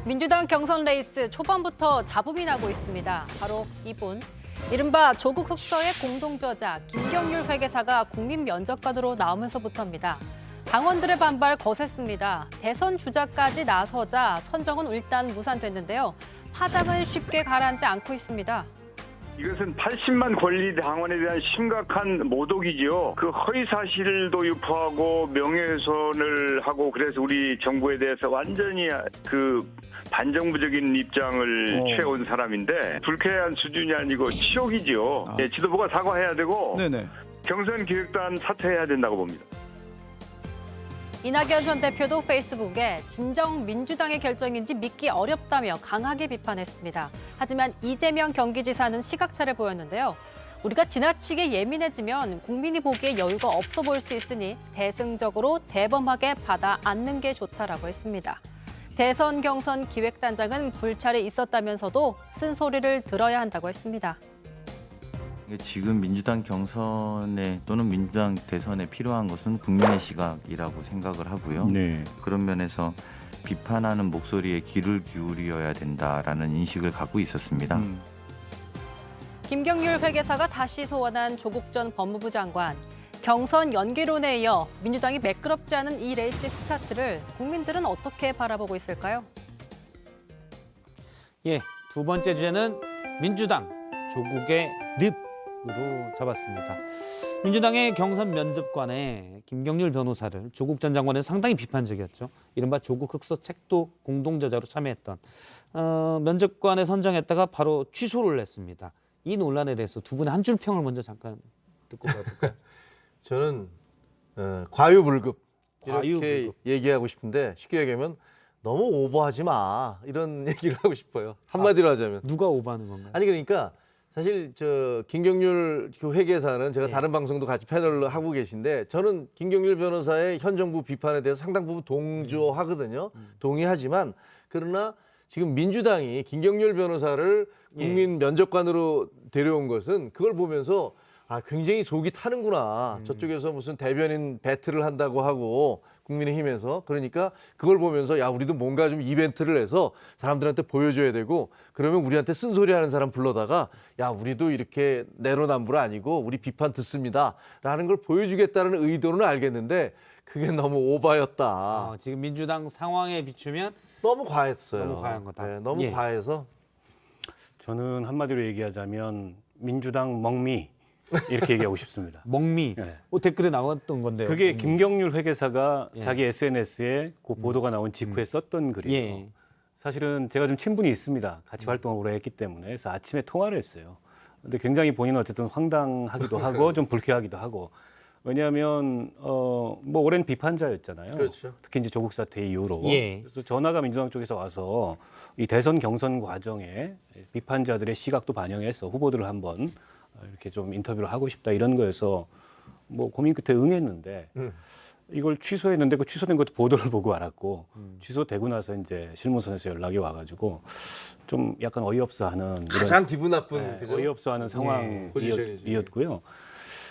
민주당 경선 레이스 초반부터 잡음이 나고 있습니다. 바로 이분. 이른바 조국 흑서의 공동저자 김경률 회계사가 국민 면접관으로 나오면서부터입니다. 당원들의 반발 거셌습니다. 대선 주자까지 나서자 선정은 일단 무산됐는데요. 파장은 쉽게 가라앉지 않고 있습니다. 이것은 80만 권리 당원에 대한 심각한 모독이죠. 그 허위 사실도 유포하고 명예훼손을 하고 그래서 우리 정부에 대해서 완전히 그 반정부적인 입장을 취해온 사람인데 불쾌한 수준이 아니고 치욕이죠. 예, 지도부가 사과해야 되고 네네. 경선 기획단 사퇴해야 된다고 봅니다. 이낙연 전 대표도 페이스북에 진정 민주당의 결정인지 믿기 어렵다며 강하게 비판했습니다. 하지만 이재명 경기지사는 시각차를 보였는데요. 우리가 지나치게 예민해지면 국민이 보기에 여유가 없어 보일 수 있으니 대승적으로 대범하게 받아 안는 게 좋다라고 했습니다. 대선 경선 기획단장은 불찰이 있었다면서도 쓴소리를 들어야 한다고 했습니다. 지금 민주당 경선에 또는 민주당 대선에 필요한 것은 국민의 시각이라고 생각을 하고요. 네. 그런 면에서 비판하는 목소리에 귀를 기울여야 된다라는 인식을 갖고 있었습니다. 김경률 회계사가 다시 소환한 조국 전 법무부 장관. 경선 연기론에 이어 민주당이 매끄럽지 않은 이 레이스 스타트를 국민들은 어떻게 바라보고 있을까요? 예, 두 번째 주제는 민주당 조국의 늪으로 잡았습니다. 민주당의 경선 면접관에 김경률 변호사를 조국 전 장관은 상당히 비판적이었죠. 이른바 조국 흑서 책도 공동저자로 참여했던 면접관에 선정했다가 바로 취소를 했습니다. 이 논란에 대해서 두 분의 한 줄 평을 먼저 잠깐 듣고 가볼까요? 저는 과유불급 이렇게 과유불급. 얘기하고 싶은데 쉽게 얘기하면 너무 오버하지 마 이런 얘기를 하고 싶어요. 한마디로 하자면. 누가 오버하는 건가요? 아니 그러니까 사실 저 김경률 그 회계사는 제가 다른 방송도 같이 패널로 하고 계신데 저는 김경률 변호사의 현 정부 비판에 대해서 상당 부분 동조하거든요. 동의하지만 그러나 지금 민주당이 김경률 변호사를 국민 면접관으로 데려온 것은 그걸 보면서 아 굉장히 속이 타는구나. 저쪽에서 무슨 대변인 배틀을 한다고 하고 국민의힘에서 그러니까 그걸 보면서 야 우리도 뭔가 좀 이벤트를 해서 사람들한테 보여줘야 되고 그러면 우리한테 쓴소리하는 사람 불러다가 야 우리도 이렇게 내로남불 아니고 우리 비판 듣습니다라는 걸 보여주겠다는 의도는 알겠는데 그게 너무 오바였다. 지금 민주당 상황에 비추면 너무 과했어요. 너무 과한 거다. 네, 너무 예. 과해서 저는 한마디로 얘기하자면 민주당 멍미 이렇게 얘기하고 싶습니다. 멍미 네. 댓글에 나왔던 건데요. 그게 김경률 회계사가 예. 자기 SNS에 그 보도가 나온 직후에 썼던 글이에요. 예. 사실은 제가 좀 친분이 있습니다. 같이 활동을 오래 했기 때문에 그래서 아침에 통화를 했어요. 근데 굉장히 본인은 어쨌든 황당하기도 하고 좀 불쾌하기도 하고 왜냐하면 뭐 오랜 비판자였잖아요. 그렇죠. 특히 이제 조국 사태 이후로. 예. 그래서 전화가 민주당 쪽에서 와서 이 대선 경선 과정에 비판자들의 시각도 반영해서 후보들을 한번 이렇게 좀 인터뷰를 하고 싶다 이런 거여서 뭐 고민 끝에 응했는데 이걸 취소했는데 그 취소된 것도 보도를 보고 알았고 취소되고 나서 이제 실무선에서 연락이 와가지고 좀 약간 어이없어하는 가장 기분 나쁜 네, 그죠? 어이없어하는 포지션이지. 상황이었고요.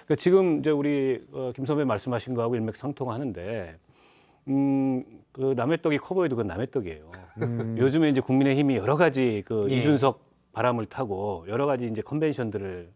그러니까 지금 이제 우리 김 선배 말씀하신 거하고 일맥상통하는데 그 남의 떡이 커 보여도 그건 남의 떡이에요. 요즘에 이제 국민의힘이 여러 가지 그 예. 이준석 바람을 타고 여러 가지 이제 컨벤션들을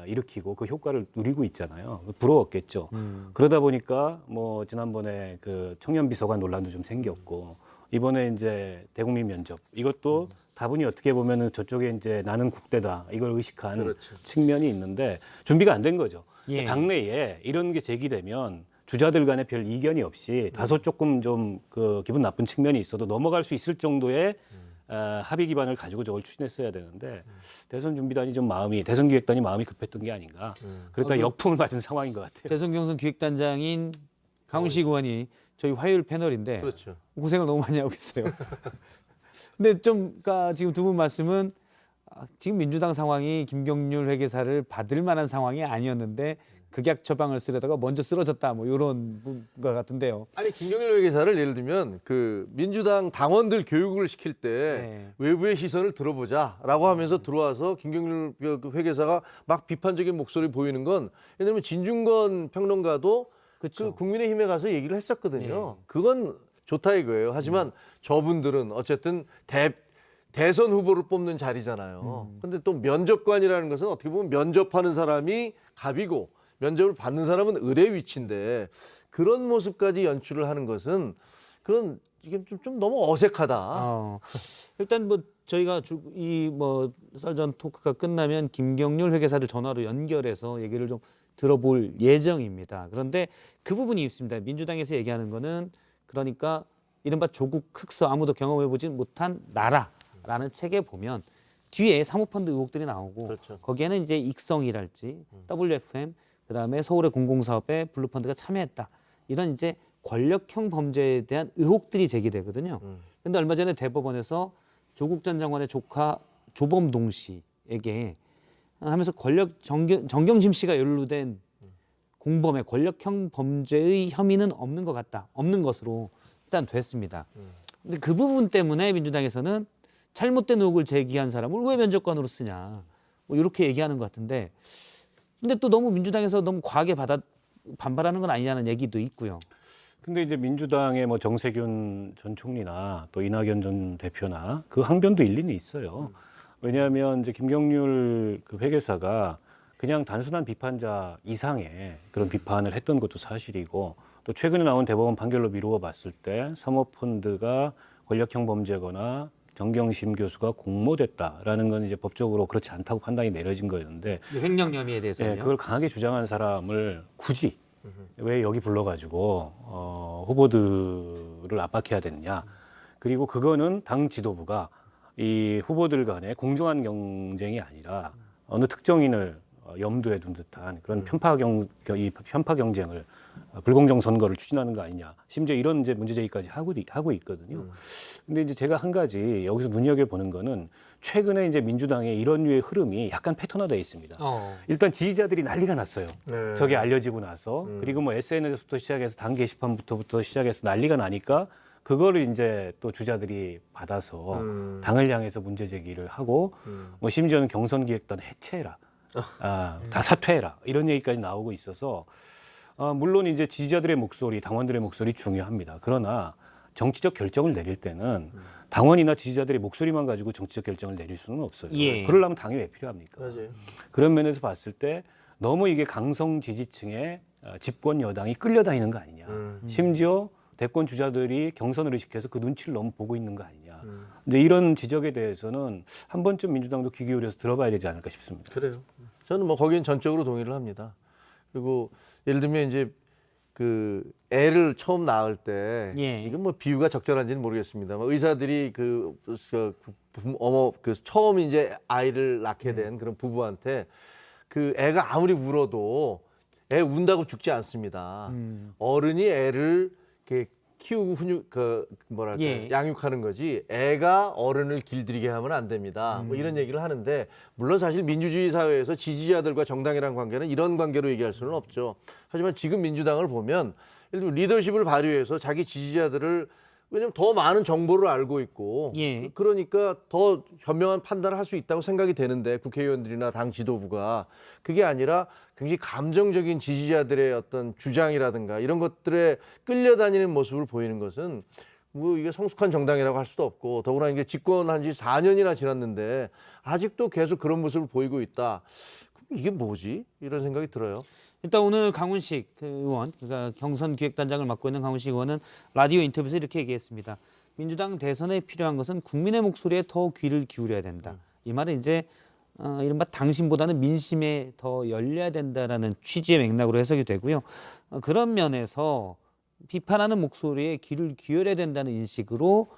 일으키고 그 효과를 누리고 있잖아요. 부러웠겠죠. 그러다 보니까 뭐 지난번에 그 청년 비서관 논란도 좀 생겼고 이번에 이제 대국민 면접 이것도 다분히 어떻게 보면은 저쪽에 이제 나는 국대다 이걸 의식한 그렇죠. 측면이 있는데 준비가 안 된 거죠. 예. 당내에 이런 게 제기되면 주자들 간에 별 이견이 없이 다소 조금 좀 그 기분 나쁜 측면이 있어도 넘어갈 수 있을 정도의 합의 기반을 가지고 저걸 추진했어야 되는데 대선 준비단이 좀 대선 기획단이 마음이 급했던 게 아닌가. 그러다 역풍을 맞은 상황인 것 같아요. 대선 경선 기획단장인 강훈식 의원이 저희 화요일 패널인데 그렇죠. 고생을 너무 많이 하고 있어요. 근데 좀 그러니까 지금 두 분 말씀은 지금 민주당 상황이 김경률 회계사를 받을 만한 상황이 아니었는데 극약 처방을 쓰려다가 먼저 쓰러졌다 뭐 이런 것 같은데요. 아니 김경률 회계사를 예를 들면 그 민주당 당원들 교육을 시킬 때 네. 외부의 시선을 들어보자라고 하면서 들어와서 김경률 그 회계사가 막 비판적인 목소리 보이는 건 예를 들면 진중권 평론가도 그 그쵸. 국민의힘에 가서 얘기를 했었거든요. 네. 그건 좋다 이거예요. 하지만 저분들은 어쨌든 대선 후보를 뽑는 자리잖아요. 근데 또 면접관이라는 것은 어떻게 보면 면접하는 사람이 갑이고 면접을 받는 사람은 을의 위치인데 그런 모습까지 연출을 하는 것은 그건 이게 좀 너무 어색하다. 일단 뭐 저희가 이 뭐 썰전 토크가 끝나면 김경률 회계사를 전화로 연결해서 얘기를 좀 들어볼 예정입니다. 그런데 그 부분이 있습니다. 민주당에서 얘기하는 거는 그러니까 이른바 조국 흑서 아무도 경험해보지 못한 나라라는 책에 보면 뒤에 사모펀드 의혹들이 나오고 그렇죠. 거기에는 이제 익성이랄지 WFM 그다음에 서울의 공공사업에 블루펀드가 참여했다. 이런 이제 권력형 범죄에 대한 의혹들이 제기되거든요. 그런데 얼마 전에 대법원에서 조국 전 장관의 조카 조범동 씨에게 하면서 정경심 씨가 연루된 공범의 권력형 범죄의 혐의는 없는 것 같다. 없는 것으로 일단 됐습니다. 근데 그 부분 때문에 민주당에서는 잘못된 의혹을 제기한 사람을 왜 면접관으로 쓰냐. 뭐 이렇게 얘기하는 것 같은데 근데 또 너무 민주당에서 너무 과하게 반발하는 건 아니냐는 얘기도 있고요. 근데 이제 민주당의 뭐 정세균 전 총리나 또 이낙연 전 대표나 그 항변도 일리는 있어요. 왜냐하면 이제 김경률 그 회계사가 그냥 단순한 비판자 이상의 그런 비판을 했던 것도 사실이고 또 최근에 나온 대법원 판결로 미루어 봤을 때 사모펀드가 권력형 범죄거나 정경심 교수가 공모됐다라는 건 이제 법적으로 그렇지 않다고 판단이 내려진 거였는데 횡령 혐의에 대해서요. 그걸 강하게 주장한 사람을 굳이 왜 여기 불러가지고 후보들을 압박해야 되느냐. 그리고 그거는 당 지도부가 이 후보들 간의 공정한 경쟁이 아니라 어느 특정인을 염두에 둔 듯한 그런 편파 경쟁을 불공정 선거를 추진하는 거 아니냐. 심지어 이런 이제 문제 제기까지 하고 있거든요. 근데 이제 제가 한 가지 여기서 눈여겨 보는 거는 최근에 이제 민주당의 이런 류의 흐름이 약간 패턴화되어 있습니다. 일단 지지자들이 난리가 났어요. 네. 저게 알려지고 나서 그리고 뭐 SNS부터 시작해서 당 게시판부터 시작해서 난리가 나니까 그거를 이제 또 주자들이 받아서 당을 향해서 문제 제기를 하고 뭐 심지어는 경선기획단 해체해라, 다 사퇴해라 이런 얘기까지 나오고 있어서 물론 이제 지지자들의 목소리, 당원들의 목소리 중요합니다. 그러나 정치적 결정을 내릴 때는 당원이나 지지자들의 목소리만 가지고 정치적 결정을 내릴 수는 없어요. 예. 그러려면 당이 왜 필요합니까? 맞아요. 그런 면에서 봤을 때 너무 이게 강성 지지층의 집권 여당이 끌려다니는 거 아니냐. 심지어 대권 주자들이 경선을 의식해서 그 눈치를 너무 보고 있는 거 아니냐. 이제 이런 지적에 대해서는 한 번쯤 민주당도 귀 기울여서 들어봐야 되지 않을까 싶습니다. 그래요. 저는 뭐 거기는 전적으로 동의를 합니다. 그리고 예를 들면 이제 그 애를 처음 낳을 때 예. 이건 뭐 비유가 적절한지는 모르겠습니다만 의사들이 그 처음 이제 아이를 낳게 된 그런 부부한테 그 애가 아무리 울어도 애 운다고 죽지 않습니다. 어른이 애를 이렇게 키우고 예. 양육하는 거지 애가 어른을 길들이게 하면 안 됩니다. 뭐 이런 얘기를 하는데 물론 사실 민주주의 사회에서 지지자들과 정당이란 관계는 이런 관계로 얘기할 수는 없죠. 하지만 지금 민주당을 보면 예를 들면 리더십을 발휘해서 자기 지지자들을 왜냐하면 더 많은 정보를 알고 있고 예. 그러니까 더 현명한 판단을 할 수 있다고 생각이 되는데 국회의원들이나 당 지도부가 그게 아니라 굉장히 감정적인 지지자들의 어떤 주장이라든가 이런 것들에 끌려다니는 모습을 보이는 것은 뭐 이게 성숙한 정당이라고 할 수도 없고 더구나 이게 집권한 지 4년이나 지났는데 아직도 계속 그런 모습을 보이고 있다. 그럼 이게 뭐지? 이런 생각이 들어요. 일단 오늘 강훈식 의원, 그러니까 경선 기획단장을 맡고 있는 강훈식 의원은 라디오 인터뷰에서 이렇게 얘기했습니다. 민주당 대선에 필요한 것은 국민의 목소리에 더 귀를 기울여야 된다. 이 말은 이제 이른바 당신보다는 민심에 더 열려야 된다라는 취지의 맥락으로 해석이 되고요. 그런 면에서 비판하는 목소리에 귀를 기울여야 된다는 인식으로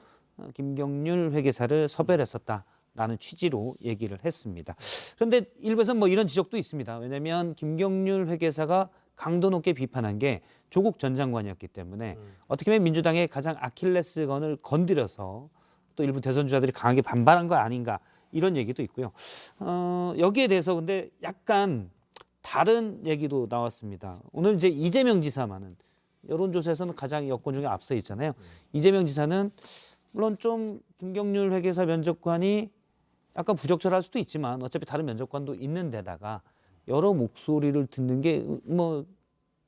김경률 회계사를 섭외를 했었다라는 취지로 얘기를 했습니다. 그런데 일부에서는 뭐 이런 지적도 있습니다. 왜냐하면 김경률 회계사가 강도 높게 비판한 게 조국 전 장관이었기 때문에 어떻게 보면 민주당의 가장 아킬레스건을 건드려서 또 일부 대선 주자들이 강하게 반발한 거 아닌가 이런 얘기도 있고요. 여기에 대해서 근데 약간 다른 얘기도 나왔습니다. 오늘 이제 이재명 지사만은 여론조사에서는 가장 여권 중에 앞서 있잖아요. 이재명 지사는 물론 좀 김경률 회계사 면접관이 약간 부적절할 수도 있지만 어차피 다른 면접관도 있는 데다가 여러 목소리를 듣는 게 뭐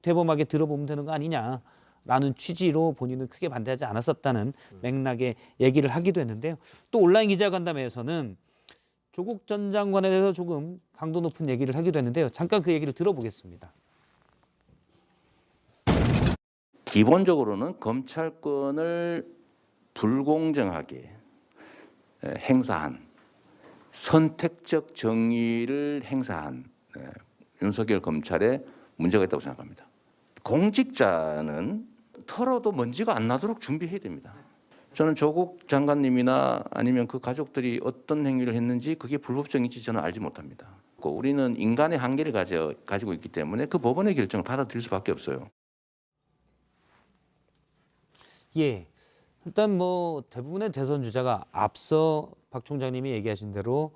대범하게 들어보면 되는 거 아니냐라는 라는 취지로 본인은 크게 반대하지 않았었다는 맥락의 얘기를 하기도 했는데요. 또 온라인 기자간담회에서는 조국 전 장관에 대해서 조금 강도 높은 얘기를 하기도 했는데요. 잠깐 그 얘기를 들어보겠습니다. 기본적으로는 검찰권을 불공정하게 행사한 선택적 정의를 행사한 윤석열 검찰에 문제가 있다고 생각합니다. 공직자는 털어도 먼지가 안 나도록 준비해야 됩니다. 저는 조국 장관님이나 아니면 그 가족들이 어떤 행위를 했는지 그게 불법적인지 저는 알지 못합니다. 우리는 인간의 한계를 가지고 있기 때문에 그 법원의 결정을 받아들일 수밖에 없어요. 예, 일단 뭐 대부분의 대선 주자가 앞서 박 총장님이 얘기하신 대로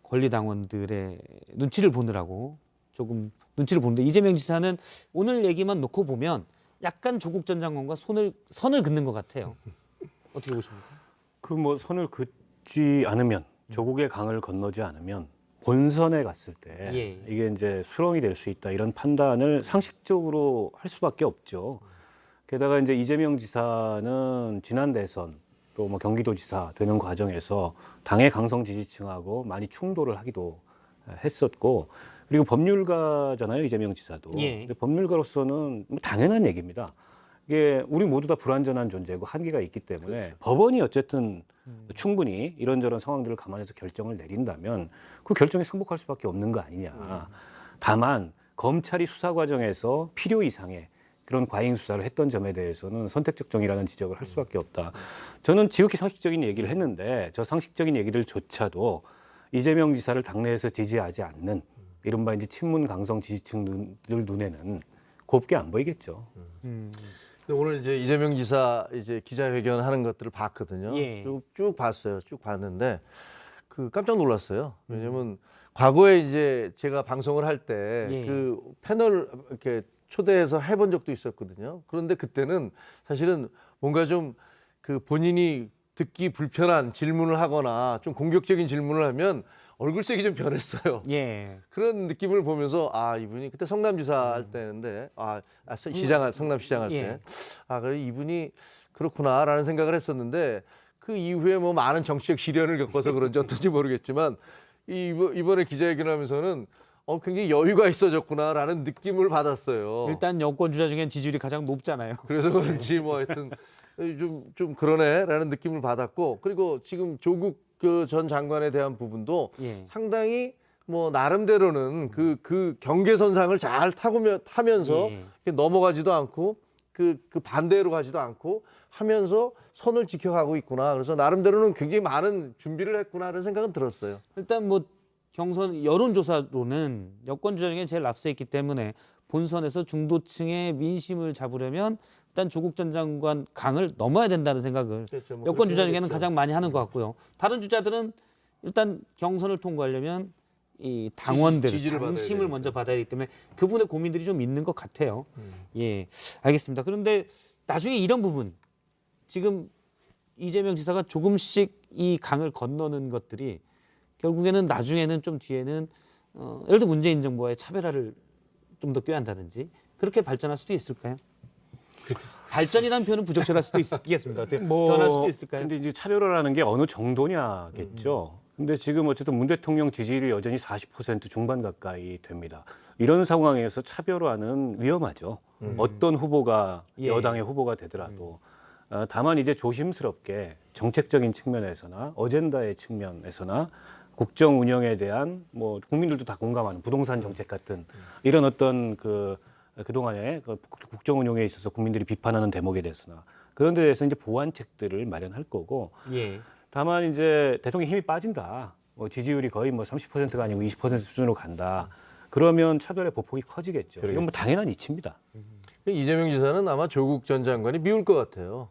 권리당원들의 눈치를 보느라고 조금 눈치를 보는데 이재명 지사는 오늘 얘기만 놓고 보면 약간 조국 전 장관과 선을 긋는 것 같아요. 어떻게 보십니까? 그 뭐 선을 긋지 않으면 조국의 강을 건너지 않으면 본선에 갔을 때 예. 이게 이제 수렁이 될 수 있다 이런 판단을 상식적으로 할 수밖에 없죠. 게다가 이제 이재명 지사는 지난 대선 또 뭐 경기도지사 되는 과정에서 당의 강성 지지층하고 많이 충돌을 하기도 했었고 그리고 법률가잖아요 이재명 지사도. 예. 근데 법률가로서는 뭐 당연한 얘기입니다. 이게 우리 모두 다 불완전한 존재고 한계가 있기 때문에 그렇죠. 법원이 어쨌든 충분히 이런저런 상황들을 감안해서 결정을 내린다면 그 결정에 승복할 수밖에 없는 거 아니냐. 다만 검찰이 수사 과정에서 필요 이상의 그런 과잉 수사를 했던 점에 대해서는 선택적 정의라는 지적을 할 수밖에 없다. 저는 지극히 상식적인 얘기를 했는데 저 상식적인 얘기들조차도 이재명 지사를 당내에서 지지하지 않는 이른바 이제 친문 강성 지지층들 눈에는 곱게 안 보이겠죠. 근데 오늘 이제 이재명 지사 이제 기자회견 하는 것들을 봤거든요. 예. 쭉 봤어요. 쭉 봤는데 그 깜짝 놀랐어요. 왜냐면 과거에 이제 제가 방송을 할 때 예. 그 패널 이렇게 초대해서 해본 적도 있었거든요. 그런데 그때는 사실은 뭔가 좀 그 본인이 듣기 불편한 질문을 하거나 좀 공격적인 질문을 하면 얼굴색이 좀 변했어요. 예. 그런 느낌을 보면서 아 이분이 그때 성남지사 할 때인데 시장 성남시장 할 때 예. 그래 이분이 그렇구나라는 생각을 했었는데 그 이후에 뭐 많은 정치적 시련을 겪어서 그런지 어떤지 모르겠지만 이번에 기자회견을 하면서는 굉장히 여유가 있어졌구나라는 느낌을 받았어요. 일단 여권 주자 중엔 지지율이 가장 높잖아요. 그래서 그런지 뭐 하여튼 좀 그러네라는 느낌을 받았고 그리고 지금 조국 그 전 장관에 대한 부분도 예. 상당히 뭐 나름대로는 그 경계선상을 잘 타면서 예. 넘어가지도 않고 그 반대로 가지도 않고 하면서 선을 지켜가고 있구나. 그래서 나름대로는 굉장히 많은 준비를 했구나라는 생각은 들었어요. 일단 뭐 경선 여론조사로는 여권 주자 중에 제일 앞서 있기 때문에 본선에서 중도층의 민심을 잡으려면 일단 조국 전 장관 강을 넘어야 된다는 생각을 그렇죠. 뭐 여권 그렇게 주자 중에는 해야겠죠. 가장 많이 하는 것 같고요. 다른 주자들은 일단 경선을 통과하려면 이 당원들 지지를 받아야 당심을 되니까. 먼저 받아야 되기 때문에 그분의 고민들이 좀 있는 것 같아요. 예, 알겠습니다. 그런데 나중에 이런 부분 지금 이재명 지사가 조금씩 이 강을 건너는 것들이 결국에는 나중에는 좀 뒤에는 예를 들어 문재인 정부와의 차별화를 좀 더 꾀한다든지 그렇게 발전할 수도 있을까요? 발전이라는 표현은 부적절할 수도 있겠습니다. 어떻게 변할 수도 있을까요? 근데 이제 차별화라는 게 어느 정도냐겠죠. 근데 지금 어쨌든 문 대통령 지지율이 여전히 40% 중반 가까이 됩니다. 이런 상황에서 차별화는 위험하죠. 어떤 후보가 예. 여당의 후보가 되더라도. 다만 이제 조심스럽게 정책적인 측면에서나 어젠다의 측면에서나 국정 운영에 대한 뭐 국민들도 다 공감하는 부동산 정책 같은 이런 어떤 그동안의 국정 운영에 있어서 국민들이 비판하는 대목에 대해서나 그런 데 대해서 이제 보완책들을 마련할 거고 예. 다만 이제 대통령 힘이 빠진다. 뭐 지지율이 거의 뭐 30%가 아니고 20% 수준으로 간다. 그러면 차별의 보폭이 커지겠죠. 이건 뭐 당연한 이치입니다. 이재명 지사는 아마 조국 전 장관이 미울 것 같아요.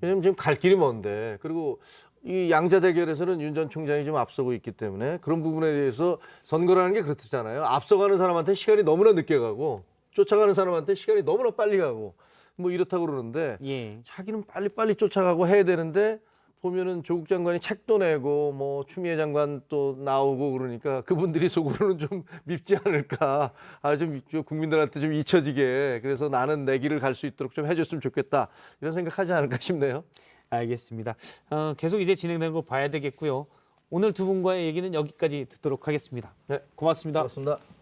왜냐하면 지금 갈 길이 먼데 그리고 이 양자 대결에서는 윤 전 총장이 좀 앞서고 있기 때문에 그런 부분에 대해서 선거라는 게 그렇잖아요. 앞서가는 사람한테 시간이 너무나 늦게 가고 쫓아가는 사람한테 시간이 너무나 빨리 가고 뭐 이렇다고 그러는데 예. 자기는 빨리빨리 쫓아가고 해야 되는데 보면은 조국 장관이 책도 내고 뭐 추미애 장관 또 나오고 그러니까 그분들이 속으로는 좀 밉지 않을까. 좀 국민들한테 좀 잊혀지게. 그래서 나는 내 길을 갈 수 있도록 좀 해줬으면 좋겠다. 이런 생각하지 않을까 싶네요. 알겠습니다. 계속 이제 진행되는 거 봐야 되겠고요. 오늘 두 분과의 얘기는 여기까지 듣도록 하겠습니다. 네, 고맙습니다. 고맙습니다.